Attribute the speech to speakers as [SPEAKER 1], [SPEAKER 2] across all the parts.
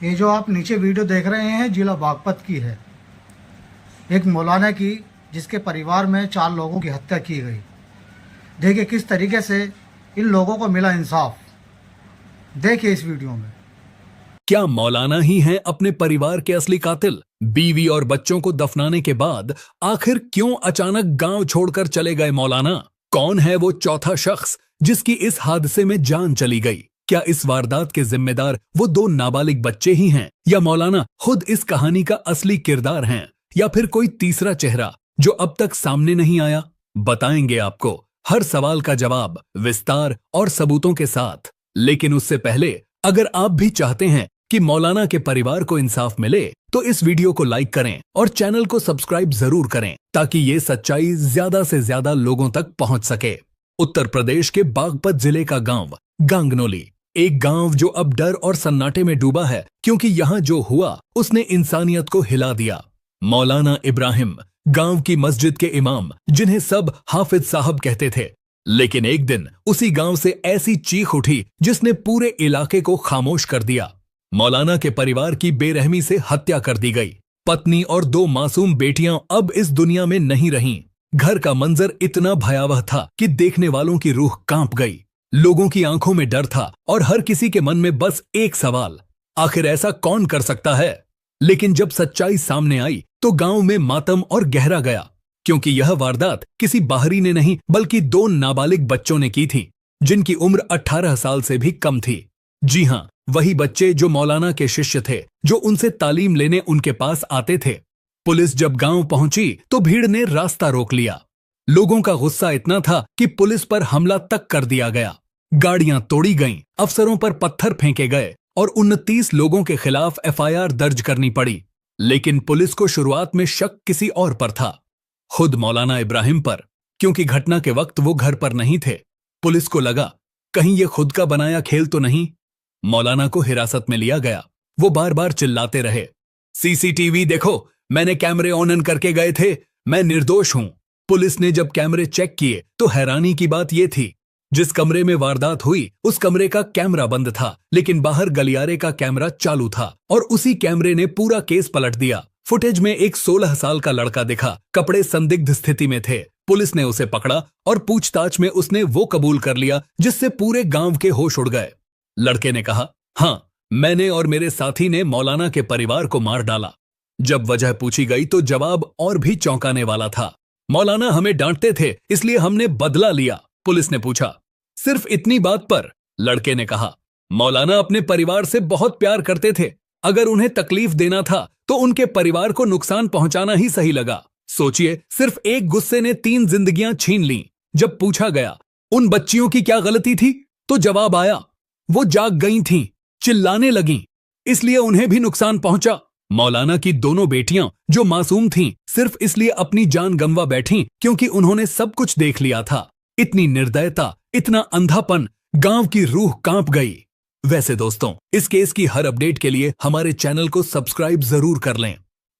[SPEAKER 1] ये जो आप नीचे वीडियो देख रहे हैं जिला बागपत की है। एक मौलाना की जिसके परिवार में 4 लोगों की हत्या की गई। देखिए किस तरीके से इन लोगों को मिला इंसाफ। देखिए इस वीडियो में।
[SPEAKER 2] क्या मौलाना ही हैं अपने परिवार के असली कातिल? बीवी और बच्चों को दफनाने के बाद आखिर क्यों अचानक गांव छोड़कर चले गए मौलाना? कौन है वो चौथा शख्स जिसकी इस हादसे में जान चली गई? क्या इस वारदात के जिम्मेदार वो 2 नाबालिग बच्चे ही हैं, या मौलाना खुद इस कहानी का असली किरदार हैं, या फिर कोई तीसरा चेहरा जो अब तक सामने नहीं आया? बताएंगे आपको हर सवाल का जवाब विस्तार और सबूतों के साथ। लेकिन उससे पहले अगर आप भी चाहते हैं कि मौलाना के परिवार को इंसाफ मिले तो इस वीडियो को लाइक करें और चैनल को सब्सक्राइब जरूर करें ताकि ये सच्चाई ज्यादा से ज्यादा लोगों तक पहुंच सके। उत्तर प्रदेश के बागपत जिले का गांव गांगनोली, एक गांव जो अब डर और सन्नाटे में डूबा है क्योंकि यहां जो हुआ उसने इंसानियत को हिला दिया। मौलाना इब्राहिम गांव की मस्जिद के इमाम, जिन्हें सब हाफिज साहब कहते थे। लेकिन एक दिन उसी गांव से ऐसी चीख उठी जिसने पूरे इलाके को खामोश कर दिया। मौलाना के परिवार की बेरहमी से हत्या कर दी गई। पत्नी और 2 मासूम बेटियां अब इस दुनिया में नहीं रहीं। घर का मंजर इतना भयावह था कि देखने वालों की रूह कांप गई। लोगों की आंखों में डर था और हर किसी के मन में बस एक सवाल, आखिर ऐसा कौन कर सकता है? लेकिन जब सच्चाई सामने आई तो गांव में मातम और गहरा गया, क्योंकि यह वारदात किसी बाहरी ने नहीं बल्कि 2 नाबालिग बच्चों ने की थी, जिनकी उम्र 18 साल से भी कम थी। जी हां, वही बच्चे जो मौलाना के शिष्य थे, जो उनसे तालीम लेने उनके पास आते थे। पुलिस जब गांव पहुंची तो भीड़ ने रास्ता रोक लिया। लोगों का गुस्सा इतना था कि पुलिस पर हमला तक कर दिया गया। गाड़ियां तोड़ी गईं, अफसरों पर पत्थर फेंके गए और 29 लोगों के खिलाफ एफआईआर दर्ज करनी पड़ी। लेकिन पुलिस को शुरुआत में शक किसी और पर था, खुद मौलाना इब्राहिम पर, क्योंकि घटना के वक्त वो घर पर नहीं थे। पुलिस को लगा कहीं ये खुद का बनाया खेल तो नहीं। मौलाना को हिरासत में लिया गया। वो बार बार चिल्लाते रहे, सीसीटीवी देखो, मैंने कैमरे ऑन करके गए थे, मैं निर्दोष हूं। पुलिस ने जब कैमरे चेक किए तो हैरानी की बात यह थी, जिस कमरे में वारदात हुई उस कमरे का कैमरा बंद था, लेकिन बाहर गलियारे का कैमरा चालू था और उसी कैमरे ने पूरा केस पलट दिया। फुटेज में एक 16 साल का लड़का दिखा, कपड़े संदिग्ध स्थिति में थे। पुलिस ने उसे पकड़ा और पूछताछ में उसने वो कबूल कर लिया जिससे पूरे गांव के होश उड़ गए। लड़के ने कहा, हां, मैंने और मेरे साथी ने मौलाना के परिवार को मार डाला। जब वजह पूछी गई तो जवाब और भी चौंकाने वाला था। मौलाना हमें डांटते थे इसलिए हमने बदला लिया। पुलिस ने पूछा, सिर्फ इतनी बात पर? लड़के ने कहा, मौलाना अपने परिवार से बहुत प्यार करते थे। अगर उन्हें तकलीफ देना था तो उनके परिवार को नुकसान पहुंचाना ही सही लगा। सोचिए, सिर्फ एक गुस्से ने 3 जिंदगियां छीन लीं। जब पूछा गया उन बच्चियों की क्या गलती थी तो जवाब आया, वो जाग गई थीं, चिल्लाने लगीं, इसलिए उन्हें भी नुकसान पहुंचा। मौलाना की दोनों बेटियां जो मासूम थीं, सिर्फ इसलिए अपनी जान गंवा बैठीं क्योंकि उन्होंने सब कुछ देख लिया था। इतनी निर्दयता, इतना अंधापन, गांव की रूह कांप गई। वैसे दोस्तों, इस केस की हर अपडेट के लिए हमारे चैनल को सब्सक्राइब जरूर कर लें।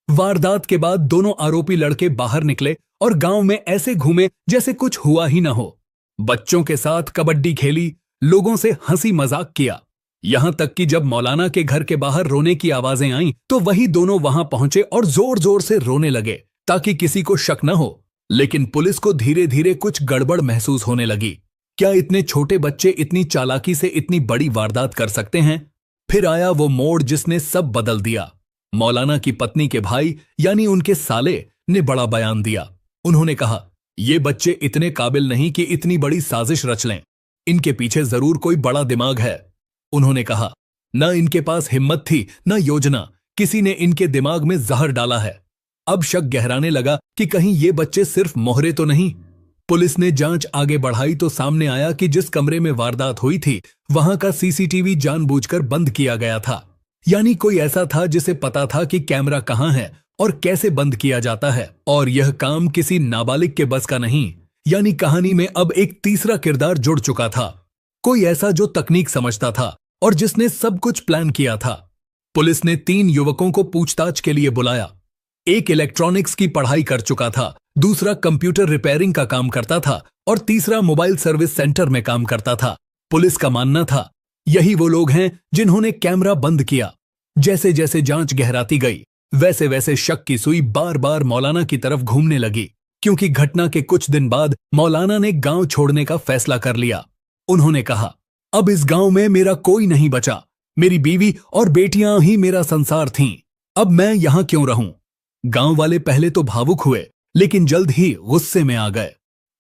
[SPEAKER 2] वारदात के बाद दोनों आरोपी लड़के बाहर निकले और गांव में ऐसे घूमे जैसे कुछ हुआ ही न हो। बच्चों के साथ कबड्डी खेली, लोगों से हंसी मजाक किया, यहां तक कि जब मौलाना के घर के बाहर रोने की आवाजें आईं तो वही दोनों वहां पहुंचे और जोर जोर से रोने लगे ताकि किसी को शक न हो। लेकिन पुलिस को धीरे धीरे कुछ गड़बड़ महसूस होने लगी। क्या इतने छोटे बच्चे इतनी चालाकी से इतनी बड़ी वारदात कर सकते हैं? फिर आया वो मोड़ जिसने सब बदल दिया। मौलाना की पत्नी के भाई यानी उनके साले ने बड़ा बयान दिया। उन्होंने कहा, ये बच्चे इतने काबिल नहीं कि इतनी बड़ी साजिश रच लें, इनके पीछे जरूर कोई बड़ा दिमाग है। उन्होंने कहा, न इनके पास हिम्मत थी न योजना, किसी ने इनके दिमाग में जहर डाला है। अब शक गहराने लगा कि कहीं ये बच्चे सिर्फ मोहरे तो नहीं। पुलिस ने जांच आगे बढ़ाई तो सामने आया कि जिस कमरे में वारदात हुई थी वहां का सीसीटीवी जानबूझकर बंद किया गया था। यानी कोई ऐसा था जिसे पता था कि कैमरा कहां है और कैसे बंद किया जाता है, और यह काम किसी नाबालिग के बस का नहीं। यानी कहानी में अब एक तीसरा किरदार जुड़ चुका था, कोई ऐसा जो तकनीक समझता था और जिसने सब कुछ प्लान किया था। पुलिस ने 3 युवकों को पूछताछ के लिए बुलाया। एक इलेक्ट्रॉनिक्स की पढ़ाई कर चुका था, दूसरा कंप्यूटर रिपेयरिंग का काम करता था और तीसरा मोबाइल सर्विस सेंटर में काम करता था। पुलिस का मानना था यही वो लोग हैं जिन्होंने कैमरा बंद किया। जैसे जैसे जांच गहराती गई वैसे वैसे शक की सुई बार बार मौलाना की तरफ घूमने लगी, क्योंकि घटना के कुछ दिन बाद मौलाना ने गांव छोड़ने का फैसला कर लिया। उन्होंने कहा, अब इस गांव में मेरा कोई नहीं बचा, मेरी बीवी और बेटियां ही मेरा संसार थीं, अब मैं यहां क्यों रहूं। गांव वाले पहले तो भावुक हुए, लेकिन जल्द ही गुस्से में आ गए।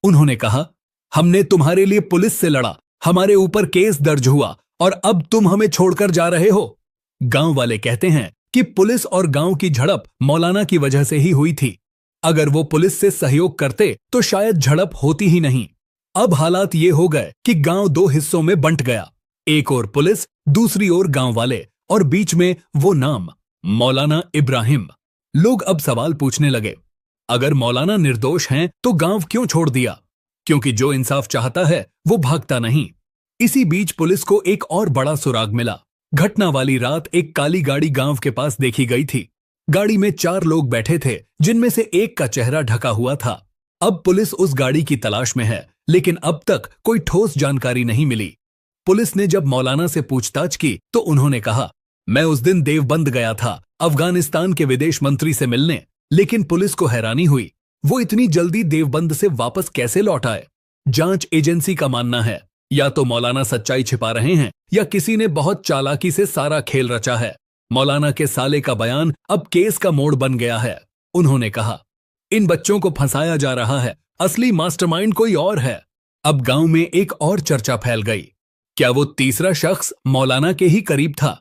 [SPEAKER 2] उन्होंने कहा, हमने तुम्हारे लिए पुलिस से लड़ा, हमारे ऊपर केस दर्ज हुआ और अब तुम हमें छोड़कर जा रहे हो। गांव वाले कहते हैं कि पुलिस और गांव की झड़प मौलाना की वजह से ही हुई थी। अगर वो पुलिस से सहयोग करते तो शायद झड़प होती ही नहीं। अब हालात ये हो गए कि गांव दो हिस्सों में बंट गया, एक ओर पुलिस, दूसरी ओर गांव वाले, और बीच में वो नाम मौलाना इब्राहिम। लोग अब सवाल पूछने लगे, अगर मौलाना निर्दोष हैं तो गांव क्यों छोड़ दिया? क्योंकि जो इंसाफ चाहता है वो भागता नहीं। इसी बीच पुलिस को एक और बड़ा सुराग मिला। घटना वाली रात एक काली गाड़ी गांव के पास देखी गई थी। गाड़ी में 4 लोग बैठे थे, जिनमें से एक का चेहरा ढका हुआ था। अब पुलिस उस गाड़ी की तलाश में है, लेकिन अब तक कोई ठोस जानकारी नहीं मिली। पुलिस ने जब मौलाना से पूछताछ की तो उन्होंने कहा, मैं उस दिन देवबंद गया था अफगानिस्तान के विदेश मंत्री से मिलने, लेकिन पुलिस को हैरानी हुई, वो इतनी जल्दी देवबंद से वापस कैसे लौट आए। जांच एजेंसी का मानना है या तो मौलाना सच्चाई छिपा रहे हैं या किसी ने बहुत चालाकी से सारा खेल रचा है। मौलाना के साले का बयान अब केस का मोड़ बन गया है। उन्होंने कहा, इन बच्चों को फंसाया जा रहा है, असली मास्टरमाइंड कोई और है। अब गांव में एक और चर्चा फैल गई, क्या वो तीसरा शख्स मौलाना के ही करीब था?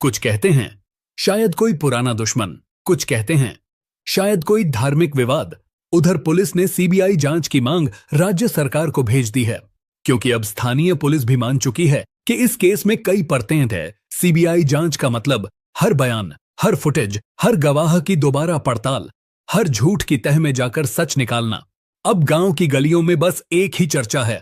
[SPEAKER 2] कुछ कहते हैं शायद कोई पुराना दुश्मन, कुछ कहते हैं शायद कोई धार्मिक विवाद। उधर पुलिस ने सीबीआई जांच की मांग राज्य सरकार को भेज दी है, क्योंकि अब स्थानीय पुलिस भी मान चुकी है कि इस केस में कई परतें हैं। सीबीआई जांच का मतलब हर बयान, हर फुटेज, हर गवाह की दोबारा पड़ताल, हर झूठ की तह में जाकर सच निकालना। अब गांव की गलियों में बस एक ही चर्चा है,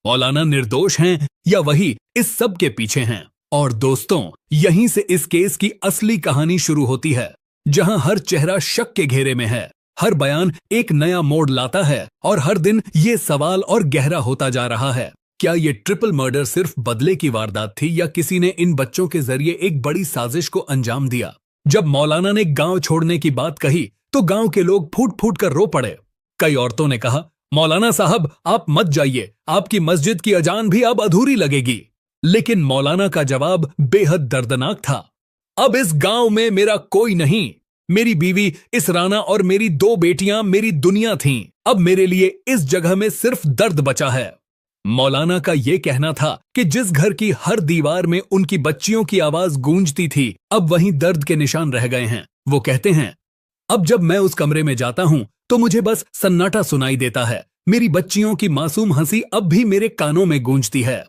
[SPEAKER 2] मौलाना निर्दोष हैं या वही इस सब के पीछे हैं। और दोस्तों, यहीं से इस केस की असली कहानी शुरू होती है, जहां हर चेहरा शक के घेरे में है, हर बयान एक नया मोड़ लाता है और हर दिन ये सवाल और गहरा होता जा रहा है, क्या ये ट्रिपल मर्डर सिर्फ बदले की वारदात थी या किसी ने इन बच्चों के जरिए एक बड़ी साजिश को अंजाम दिया। जब मौलाना ने गांव छोड़ने की बात कही तो गांव के लोग फूट फूट कर रो पड़े। कई औरतों ने कहा, मौलाना साहब आप मत जाइए, आपकी मस्जिद की अजान भी अब अधूरी लगेगी। लेकिन मौलाना का जवाब बेहद दर्दनाक था, अब इस गांव में मेरा कोई नहीं, मेरी बीवी इस राना और मेरी 2 बेटियां मेरी दुनिया थीं, अब मेरे लिए इस जगह में सिर्फ दर्द बचा है। मौलाना का यह कहना था कि जिस घर की हर दीवार में उनकी बच्चियों की आवाज गूंजती थी, अब वहीं दर्द के निशान रह गए हैं। वो कहते हैं, अब जब मैं उस कमरे में जाता हूं तो मुझे बस सन्नाटा सुनाई देता है, मेरी बच्चियों की मासूम हंसी अब भी मेरे कानों में गूंजती है।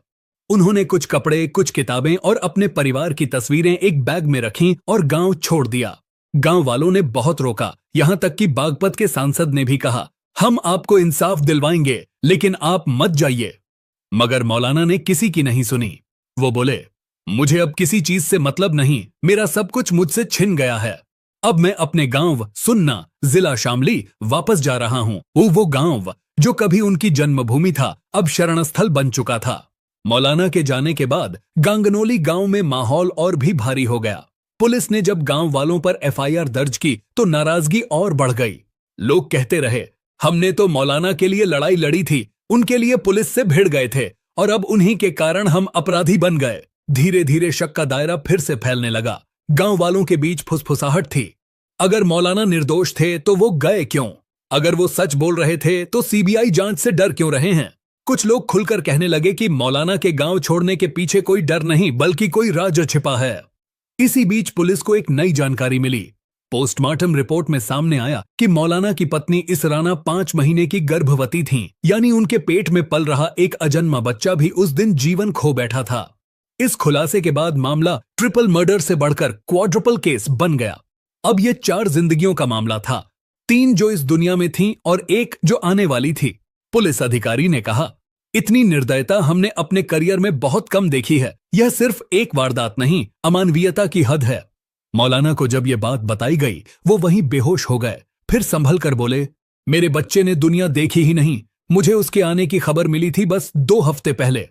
[SPEAKER 2] उन्होंने कुछ कपड़े, कुछ किताबें और अपने परिवार की तस्वीरें एक बैग में रखीं और गांव छोड़ दिया। गांव वालों ने बहुत रोका, यहां तक कि बागपत के सांसद ने भी कहा, हम आपको इंसाफ दिलवाएंगे, लेकिन आप मत जाइए। मगर मौलाना ने किसी की नहीं सुनी। वो बोले, मुझे अब किसी चीज से मतलब नहीं, मेरा सब कुछ मुझसे छिन गया है। अब मैं अपने गांव सुन्ना, जिला शामली वापस जा रहा हूं। वो गांव जो कभी उनकी जन्मभूमि था, अब शरणस्थल बन चुका था। मौलाना के जाने के बाद गांगनोली गांव में माहौल और भी भारी हो गया। पुलिस ने जब गांव वालों पर एफआईआर दर्ज की तो नाराजगी और बढ़ गई। लोग कहते रहे, हमने तो मौलाना के लिए लड़ाई लड़ी थी, उनके लिए पुलिस से भिड़ गए थे और अब उन्हीं के कारण हम अपराधी बन गए। धीरे धीरे शक का दायरा फिर से फैलने लगा। गांव वालों के बीच फुसफुसाहट थी, अगर मौलाना निर्दोष थे तो वो गए क्यों? अगर वो सच बोल रहे थे तो सीबीआई जांच से डर क्यों रहे हैं? कुछ लोग खुलकर कहने लगे कि मौलाना के गांव छोड़ने के पीछे कोई डर नहीं, बल्कि कोई राज छिपा है। इसी बीच पुलिस को एक नई जानकारी मिली। पोस्टमार्टम रिपोर्ट में सामने आया कि मौलाना की पत्नी इस राना 5 महीने की गर्भवती थीं, यानी उनके पेट में पल रहा एक अजन्मा बच्चा भी उस दिन जीवन खो बैठा था। इस खुलासे के बाद मामला ट्रिपल मर्डर से बढ़कर क्वाड्रुपल केस बन गया। अब ये 4 जिंदगियों का मामला था, 3 जो इस दुनिया में थीं और 1 जो आने वाली थी। पुलिस अधिकारी ने कहा, इतनी निर्दयता हमने अपने करियर में बहुत कम देखी है। यह सिर्फ एक वारदात नहीं, अमानवीयता की हद है। मौलाना को जब यह बात बताई गई, वो वहीं बेहोश हो गए। फिर संभल कर बोले, मेरे बच्चे ने दुनिया देखी ही नहीं, मुझे उसके आने की खबर मिली थी बस 2 हफ्ते पहले।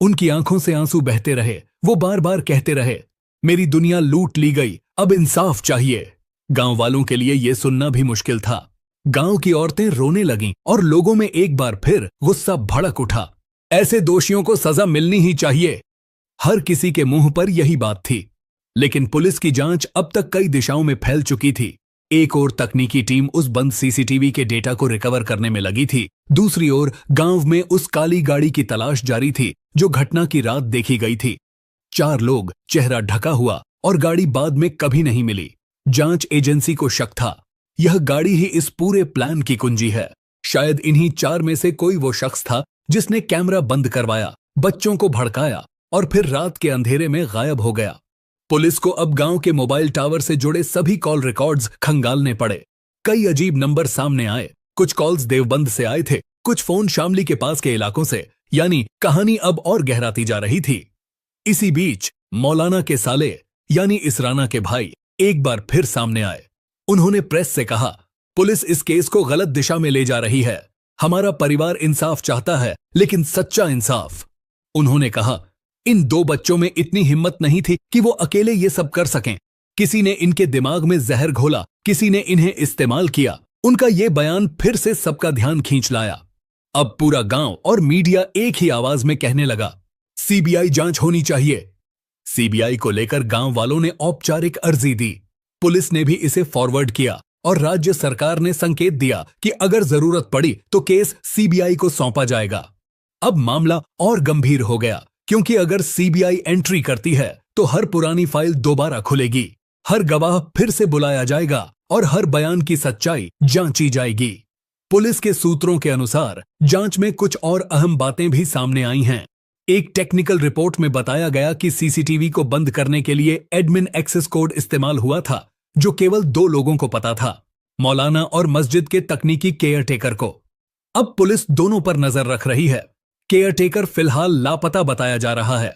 [SPEAKER 2] उनकी आंखों से आंसू बहते रहे। वो बार बार कहते रहे, मेरी दुनिया लूट ली गई, अब इंसाफ चाहिए। गांव वालों के लिए यह सुनना भी मुश्किल था। गांव की औरतें रोने लगीं और लोगों में एक बार फिर गुस्सा भड़क उठा। ऐसे दोषियों को सजा मिलनी ही चाहिए। हर किसी के मुंह पर यही बात थी। लेकिन पुलिस की जांच अब तक कई दिशाओं में फैल चुकी थी। एक ओर तकनीकी टीम उस बंद सीसीटीवी के डेटा को रिकवर करने में लगी थी, दूसरी ओर गांव में उस काली गाड़ी की तलाश जारी थी जो घटना की रात देखी गई थी। 4 लोग, चेहरा ढका हुआ, और गाड़ी बाद में कभी नहीं मिली। जांच एजेंसी को शक था, यह गाड़ी ही इस पूरे प्लान की कुंजी है। शायद इन्हीं 4 में से कोई वो शख्स था जिसने कैमरा बंद करवाया, बच्चों को भड़काया और फिर रात के अंधेरे में गायब हो गया। पुलिस को अब गांव के मोबाइल टावर से जुड़े सभी कॉल रिकॉर्ड्स खंगालने पड़े। कई अजीब नंबर सामने आए। कुछ कॉल्स देवबंद से आए थे, कुछ फोन शामली के पास के इलाकों से। यानी कहानी अब और गहराती जा रही थी। इसी बीच मौलाना के साले यानी इसराना के भाई एक बार फिर सामने आए। उन्होंने प्रेस से कहा, पुलिस इस केस को गलत दिशा में ले जा रही है। हमारा परिवार इंसाफ चाहता है, लेकिन सच्चा इंसाफ। उन्होंने कहा, इन 2 बच्चों में इतनी हिम्मत नहीं थी कि वो अकेले ये सब कर सकें। किसी ने इनके दिमाग में जहर घोला, किसी ने इन्हें इस्तेमाल किया। उनका ये बयान फिर से सबका ध्यान खींच लाया। अब पूरा गांव और मीडिया एक ही आवाज में कहने लगा, सीबीआई जांच होनी चाहिए। सीबीआई को लेकर गांव वालों ने औपचारिक अर्जी दी। पुलिस ने भी इसे फॉरवर्ड किया और राज्य सरकार ने संकेत दिया कि अगर जरूरत पड़ी तो केस सीबीआई को सौंपा जाएगा। अब मामला और गंभीर हो गया, क्योंकि अगर सीबीआई एंट्री करती है तो हर पुरानी फाइल दोबारा खुलेगी, हर गवाह फिर से बुलाया जाएगा और हर बयान की सच्चाई जांची जाएगी। पुलिस के सूत्रों के अनुसार जांच में कुछ और अहम बातें भी सामने आई हैं। एक टेक्निकल रिपोर्ट में बताया गया कि सीसीटीवी को बंद करने के लिए एडमिन एक्सेस कोड इस्तेमाल हुआ था, जो केवल 2 लोगों को पता था, मौलाना और मस्जिद के तकनीकी केयरटेकर को। अब पुलिस दोनों पर नजर रख रही है। केयरटेकर फिलहाल लापता बताया जा रहा है।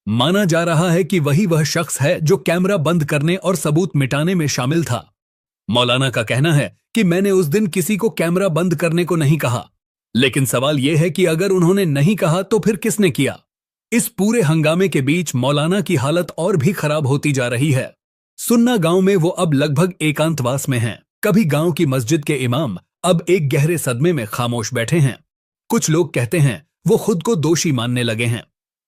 [SPEAKER 2] माना जा रहा है कि वही वह शख्स है जो कैमरा बंद करने और सबूत मिटाने में शामिल था। मौलाना का कहना है कि मैंने उस दिन किसी को कैमरा बंद करने को नहीं कहा, लेकिन सवाल यह है कि अगर उन्होंने नहीं कहा तो फिर किसने किया। इस पूरे हंगामे के बीच मौलाना की हालत और भी खराब होती जा रही है। सुन्ना गांव में वो अब लगभग एकांतवास में हैं। कभी गांव की मस्जिद के इमाम अब एक गहरे सदमे में खामोश बैठे हैं। कुछ लोग कहते हैं वो खुद को दोषी मानने लगे हैं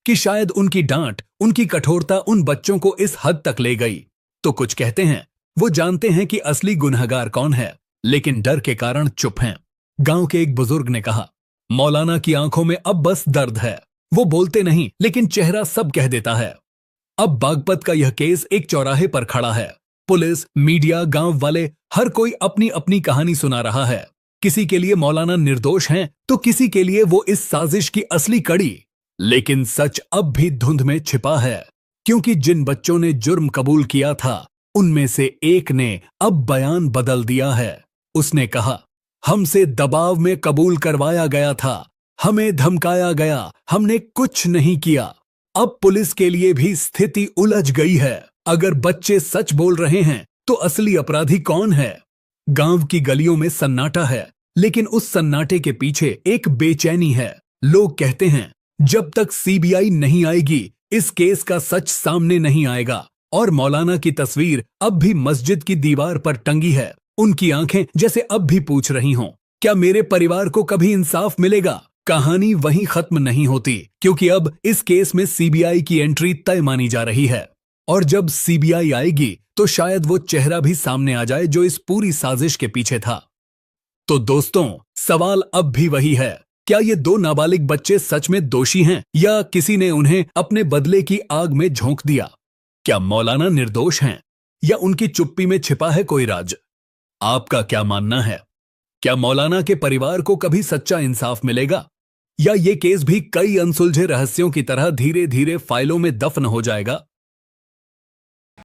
[SPEAKER 2] कि शायद उनकी डांट, उनकी कठोरता उन बच्चों को इस हद तक ले गई। तो कुछ कहते हैं वो जानते हैं कि असली गुनहगार कौन है, लेकिन डर के कारण चुप हैं। गांव के एक बुजुर्ग ने कहा, मौलाना की आंखों में अब बस दर्द है। वो बोलते नहीं, लेकिन चेहरा सब कह देता है। अब बागपत का यह केस एक चौराहे पर खड़ा है। पुलिस, मीडिया, गांव वाले, हर कोई अपनी अपनी कहानी सुना रहा है। किसी के लिए मौलाना निर्दोष हैं, तो किसी के लिए वो इस साजिश की असली कड़ी। लेकिन सच अब भी धुंध में छिपा है, क्योंकि जिन बच्चों ने जुर्म कबूल किया था, उनमें से एक ने अब बयान बदल दिया है। उसने कहा, हमसे दबाव में कबूल करवाया गया था, हमें धमकाया गया, हमने कुछ नहीं किया। अब पुलिस के लिए भी स्थिति उलझ गई है। अगर बच्चे सच बोल रहे हैं तो असली अपराधी कौन है? गांव की गलियों में सन्नाटा है, लेकिन उस सन्नाटे के पीछे एक बेचैनी है। लोग कहते हैं जब तक सीबीआई नहीं आएगी, इस केस का सच सामने नहीं आएगा। और मौलाना की तस्वीर अब भी मस्जिद की दीवार पर टंगी है। उनकी आंखें जैसे अब भी पूछ रही हों, क्या मेरे परिवार को कभी इंसाफ मिलेगा? कहानी वहीं खत्म नहीं होती, क्योंकि अब इस केस में सीबीआई की एंट्री तय मानी जा रही है। और जब सीबीआई आएगी तो शायद वो चेहरा भी सामने आ जाए जो इस पूरी साजिश के पीछे था। तो दोस्तों, सवाल अब भी वही है, क्या ये 2 नाबालिग बच्चे सच में दोषी हैं, या किसी ने उन्हें अपने बदले की आग में झोंक दिया? क्या मौलाना निर्दोष हैं, या उनकी चुप्पी में छिपा है कोई राज? आपका क्या मानना है? क्या मौलाना के परिवार को कभी सच्चा इंसाफ मिलेगा, या ये केस भी कई अनसुलझे रहस्यों की तरह धीरे धीरे फाइलों में दफन हो जाएगा?